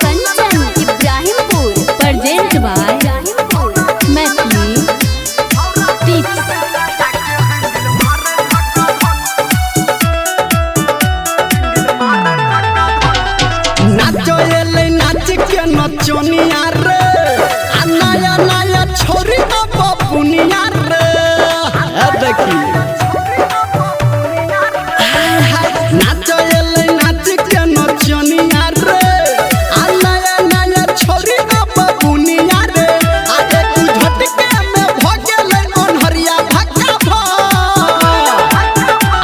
Kanchan Ibrahimpur present by Maithili Tips. नाचो एले नाच के नचनिया रे आ नया नया छोरी तो बपुनिया रे देखी नाचो एले नाच के नचनिया रे आ नया नया छोरी तो बपुनिया रे आगे तू झटके में भगेले अनहरिया भक्का भा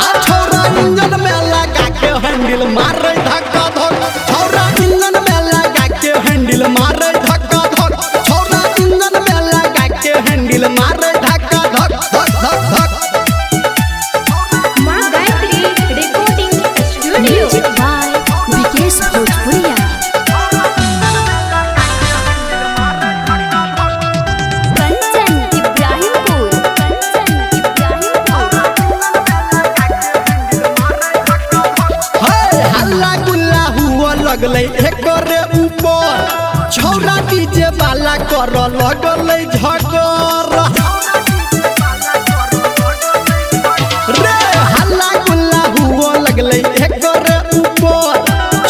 आ छोरा इंजन में लगा के हैंडल मारे धक्का धक छोरा इंजन में लगा के हैंडल मारे धक्का धक छोरा इंजन में लगा के हैंडल मारे धक्का धक धक धक धक। Maa Gayatri recording studio by Vikesh Bhojpuriya. Kanchan Ibrahimpur हे हल्ला गुल्ला हुआ लगले एकरे ऊपर छौरा डीजे वाला कर लगले झकर रे हल्ला गुल्ला हुआ लगले एकरे ऊपर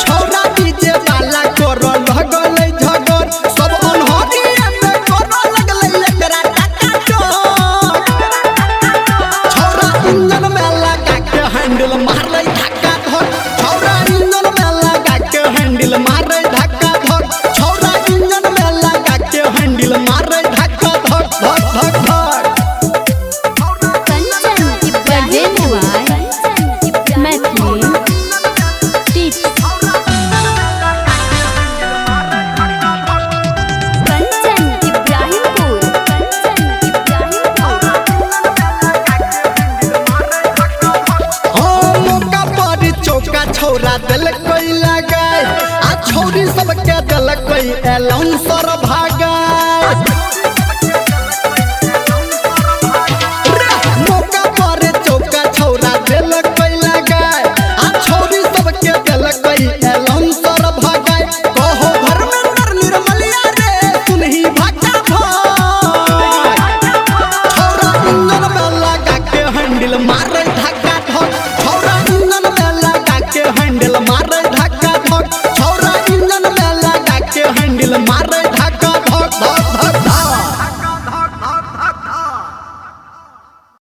छौरा डीजे वाला कर लगले झकर सब अनहरिया में कर लगले एकरा टका टक छौरा इंजन में लगा के हैंडल मारे धक्का धक छौरा इंजन में लगा के हैंडल मारे धक्का धक छौरा इंजन में लगा के हैंडल मारे धक्का धक धक धक धक। Kanchan present by Maithili Tips. Kanchan Ibrahimpur हाँ मौका पर चौका छौरा दिल कोई लगाए आ छौरी सबके दिल कोई एलाउंसर भागे